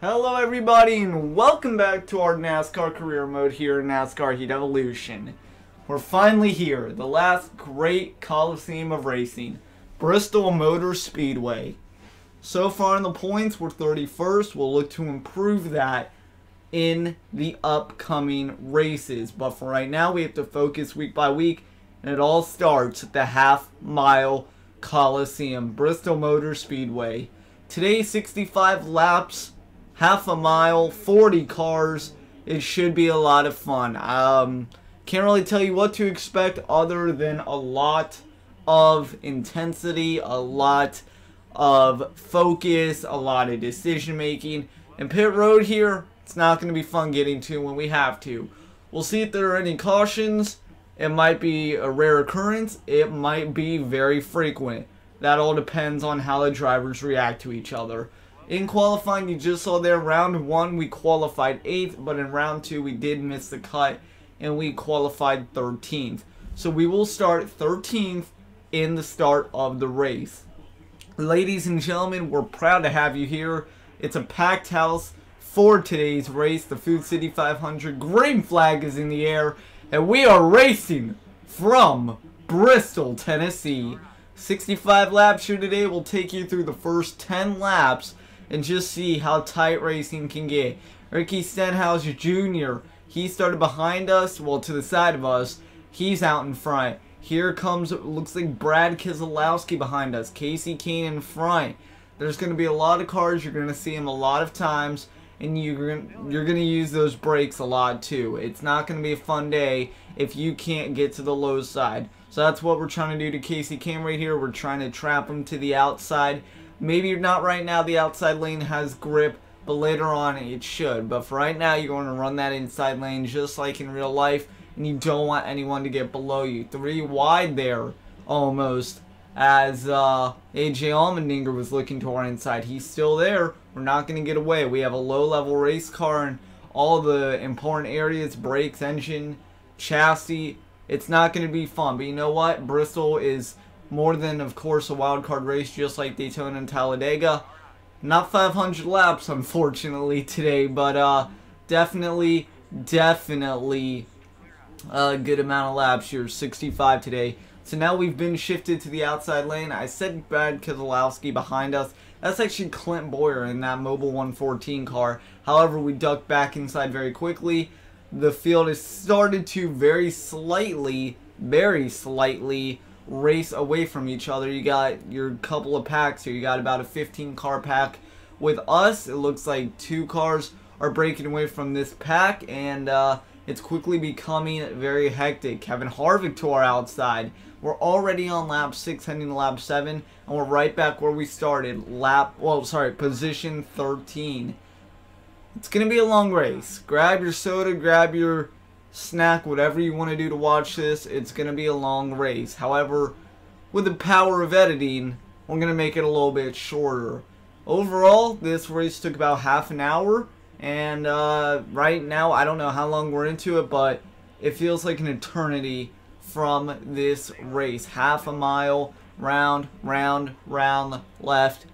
Hello everybody and welcome back to our NASCAR career mode here in NASCAR Heat Evolution. We're finally here, the last great coliseum of racing, Bristol Motor Speedway. So far in the points we're 31st, we'll look to improve that in the upcoming races. But for right now we have to focus week by week, and it all starts at the half-mile coliseum, Bristol Motor Speedway. Today 65 laps, half a mile, 40 cars. It should be a lot of fun. Can't really tell you what to expect other than a lot of intensity, a lot of focus, a lot of decision making. And pit road here, it's not going to be fun getting to when we have to. We'll see if there are any cautions. It might be a rare occurrence. It might be very frequent. That all depends on how the drivers react to each other. In qualifying, you just saw there, round 1 we qualified 8th, but in round 2 we did miss the cut and we qualified 13th. So we will start 13th in the start of the race. Ladies and gentlemen, we're proud to have you here. It's a packed house for today's race. The Food City 500 green flag is in the air, and we are racing from Bristol, Tennessee. 65 laps here today. We'll take you through the first 10 laps and just see how tight racing can get. Ricky Stenhouse Jr., he started behind us, well, to the side of us. He's out in front. Here comes, looks like Brad Keselowski behind us. Casey Kane in front. There's going to be a lot of cars. You're going to see him a lot of times, and you're going to use those brakes a lot too. It's not going to be a fun day if you can't get to the low side. So that's what we're trying to do to Casey Kane right here. We're trying to trap him to the outside. Maybe not right now, the outside lane has grip, but later on it should. But for right now, you're going to run that inside lane just like in real life, and you don't want anyone to get below you. 3 wide there, almost, as AJ Allmendinger was looking to our inside. He's still there. We're not going to get away. We have a low-level race car in all the important areas, brakes, engine, chassis. It's not going to be fun, but you know what? Bristol is more than, of course, a wild card race, just like Daytona and Talladega. Not 500 laps, unfortunately, today, but definitely a good amount of laps here. 65 today. So now we've been shifted to the outside lane. I said Brad Keselowski behind us. That's actually Clint Boyer in that Mobile 114 car. However, we ducked back inside very quickly. The field has started to very slightly race away from each other. You got your couple of packs here. You got about a 15 car pack. With us, it looks like 2 cars are breaking away from this pack, and it's quickly becoming very hectic. Kevin Harvick to our outside. We're already on lap 6 heading to lap 7, and we're right back where we started. Position 13. It's going to be a long race. Grab your soda, grab your snack, whatever you want to do to watch this. It's going to be a long race. However, with the power of editing, we're going to make it a little bit shorter. Overall, this race took about half an hour, and right now, I don't know how long we're into it, but it feels like an eternity from this race. Half a mile, round, left.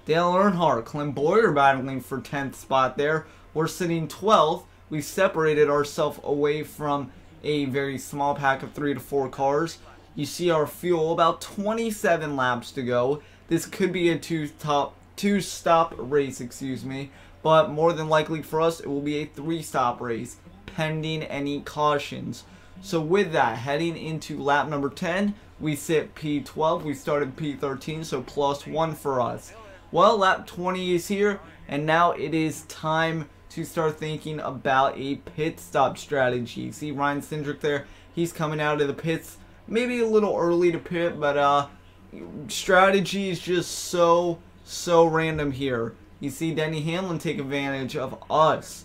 Dale Earnhardt, Clint Boyer battling for 10th spot there. We're sitting 12th. We separated ourselves away from a very small pack of 3 to 4 cars. You see our fuel, about 27 laps to go. This could be a two-stop race, but more than likely for us, it will be a 3-stop race, pending any cautions. So with that, heading into lap number 10, we sit P12. We started P13, so +1 for us. Well, lap 20 is here, and now it is time to start thinking about a pit stop strategy. See Ryan Cindric there? He's coming out of the pits. Maybe a little early to pit, but strategy is just so random here. You see Denny Hamlin take advantage of us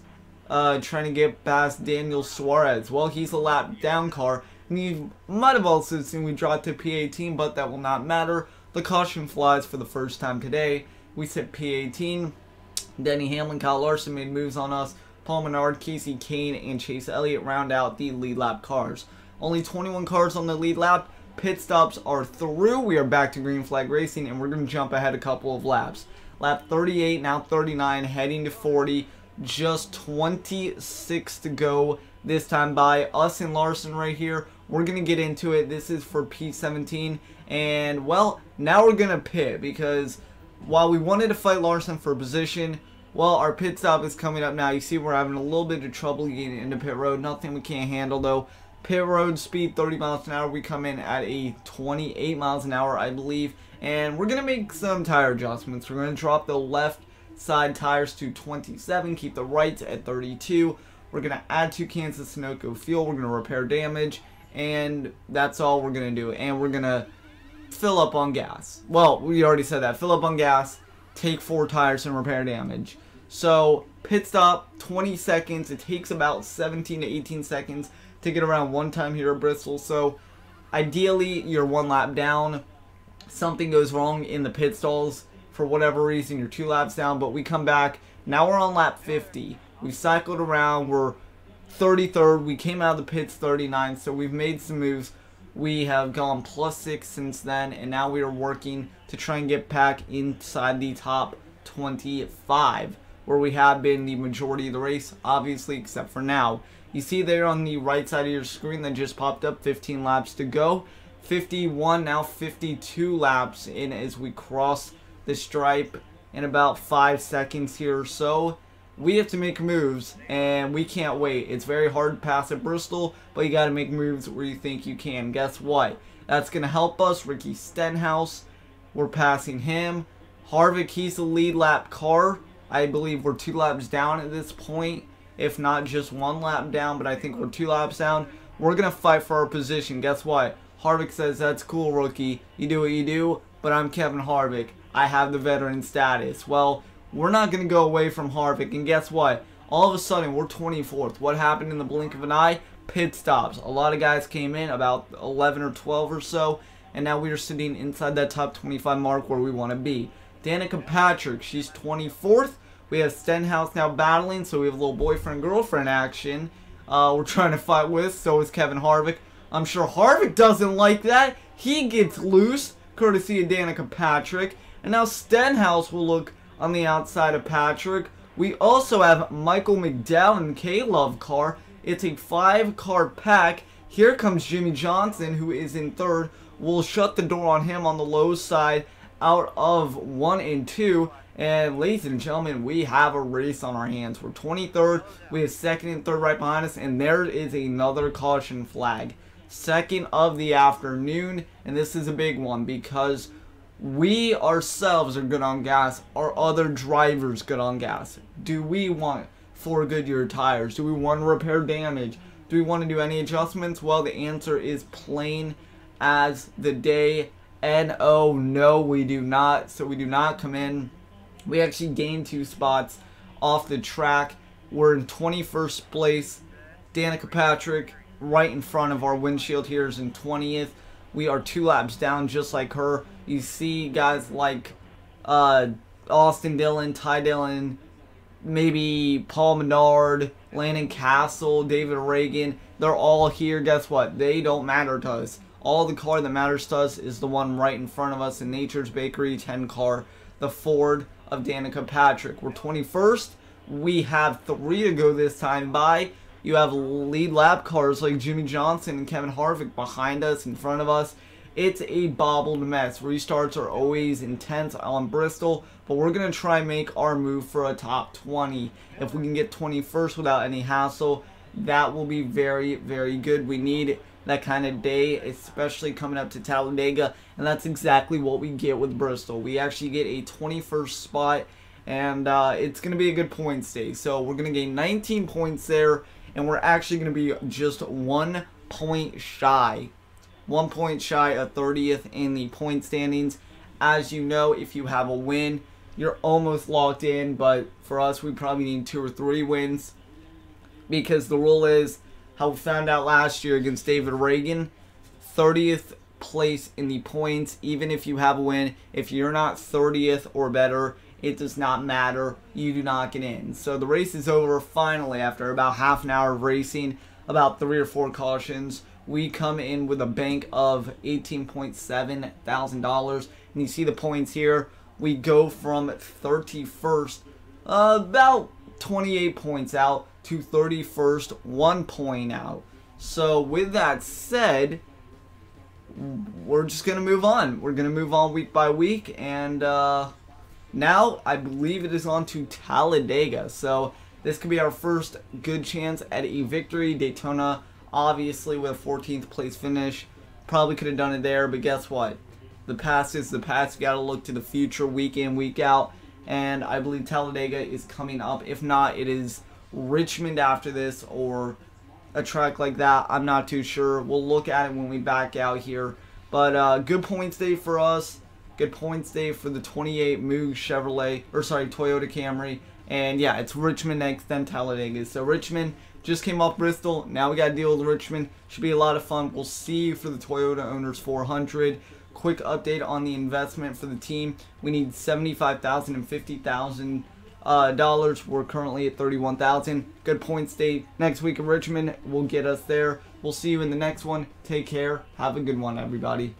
trying to get past Daniel Suarez. Well, he's a lap down car, and you might have also seen we dropped to P18, but that will not matter. The caution flies for the first time today. We sit P18. Denny Hamlin, Kyle Larson made moves on us. Paul Menard, Casey Kane, and Chase Elliott round out the lead lap cars. Only 21 cars on the lead lap. Pit stops are through. We are back to green flag racing, and we're going to jump ahead a couple of laps. Lap 38, now 39, heading to 40. Just 26 to go this time by us and Larson right here. We're going to get into it. This is for P17. And, well, now we're going to pit because while we wanted to fight Larson for position, well, our pit stop is coming up now. You see we're having a little bit of trouble getting into pit road. Nothing we can't handle, though. Pit road speed 30 miles an hour. We come in at a 28 miles an hour, I believe. And we're going to make some tire adjustments. We're going to drop the left side tires to 27. Keep the right at 32. We're going to add 2 cans of Sunoco fuel. We're going to repair damage. And that's all we're going to do. And we're going to fill up on gas. Well, we already said that. Fill up on gas. Take 4 tires and repair damage. So, pit stop, 20 seconds. It takes about 17 to 18 seconds to get around one time here at Bristol. So, ideally, you're 1 lap down. Something goes wrong in the pit stalls. For whatever reason, you're 2 laps down. But we come back. Now we're on lap 50. We cycled around. We're 33rd. We came out of the pits 39. So, we've made some moves. We have gone +6 since then, and now we are working to try and get back inside the top 25, where we have been the majority of the race, obviously, except for now. You see there on the right side of your screen that just popped up, 15 laps to go. 51, now 52 laps in as we cross the stripe in about 5 seconds here or so. We have to make moves, and we can't wait. It's very hard to pass at Bristol, but you got to make moves where you think you can. Guess what? That's going to help us. Ricky Stenhouse, we're passing him. Harvick, he's the lead lap car. I believe we're 2 laps down at this point, if not just 1 lap down, but I think we're 2 laps down. We're going to fight for our position. Guess what? Harvick says, that's cool, rookie. You do what you do, but I'm Kevin Harvick. I have the veteran status. Well, we're not going to go away from Harvick, and guess what? All of a sudden, we're 24th. What happened in the blink of an eye? Pit stops. A lot of guys came in, about 11 or 12 or so, and now we are sitting inside that top 25 mark where we want to be. Danica Patrick, she's 24th. We have Stenhouse now battling, so we have a little boyfriend-girlfriend action we're trying to fight with. So is Kevin Harvick. I'm sure Harvick doesn't like that. He gets loose, courtesy of Danica Patrick. And now Stenhouse will look on the outside of Patrick. We also have Michael McDowell and K-Love car. It's a 5-car pack. Here comes Jimmy Johnson, who is in 3rd. We'll shut the door on him on the low side out of 1 and 2. And ladies and gentlemen, we have a race on our hands. We're 23rd. We have 2nd and 3rd right behind us. And there is another caution flag. 2nd of the afternoon. And this is a big one because we ourselves are good on gas. Our other drivers good on gas. Do we want 4 Goodyear tires? Do we want to repair damage? Do we want to do any adjustments? Well, the answer is plain as the day. No, we do not. So we do not come in. We actually gained 2 spots off the track. We're in 21st place. Danica Patrick right in front of our windshield here is in 20th. We are 2 laps down just like her. You see guys like Austin Dillon, Ty Dillon, maybe Paul Menard, Landon Castle, David Reagan. They're all here. Guess what? They don't matter to us. All the car that matters to us is the one right in front of us in Nature's Bakery 10 car, the Ford of Danica Patrick. We're 21st. We have 3 to go this time by. You have lead lap cars like Jimmy Johnson and Kevin Harvick behind us, in front of us. It's a bobbled mess. Restarts are always intense on Bristol, but we're going to try and make our move for a top 20. If we can get 21st without any hassle, that will be very, very good. We need that kind of day, especially coming up to Talladega, and that's exactly what we get with Bristol. We actually get a 21st spot, and it's going to be a good points day. So we're going to gain 19 points there, and we're actually going to be just 1 point shy. 1 point shy of 30th in the point standings. As you know, if you have a win, you're almost locked in, but for us, we probably need 2 or 3 wins, because the rule is, how we found out last year against David Reagan, 30th place in the points, even if you have a win. If you're not 30th or better, it does not matter. You do not get in. So the race is over finally after about half an hour of racing, about 3 or 4 cautions. We come in with a bank of $18.7 thousand. And you see the points here. we go from 31st, about 28 points out, to 31st, 1 point out. So with that said, we're just going to move on. We're going to move on week by week, and now I believe it is on to Talladega. So this could be our first good chance at a victory. Daytona, obviously, with a 14th place finish. Probably could have done it there, but guess what? The past is the past. You got to look to the future week in, week out. And I believe Talladega is coming up. If not, it is Richmond after this, or a track like that. I'm not too sure. We'll look at it when we back out here. But good points day for us. Good points day for the 28 Moog Chevrolet, or sorry, Toyota Camry. And yeah, it's Richmond next, then Talladega. So Richmond just came off Bristol. Now we got to deal with Richmond. Should be a lot of fun. We'll see you for the Toyota Owners 400. Quick update on the investment for the team. We need $75,000 and $50,000. We're currently at $31,000. Good points day. Next week in Richmond will get us there. We'll see you in the next one. Take care. Have a good one, everybody.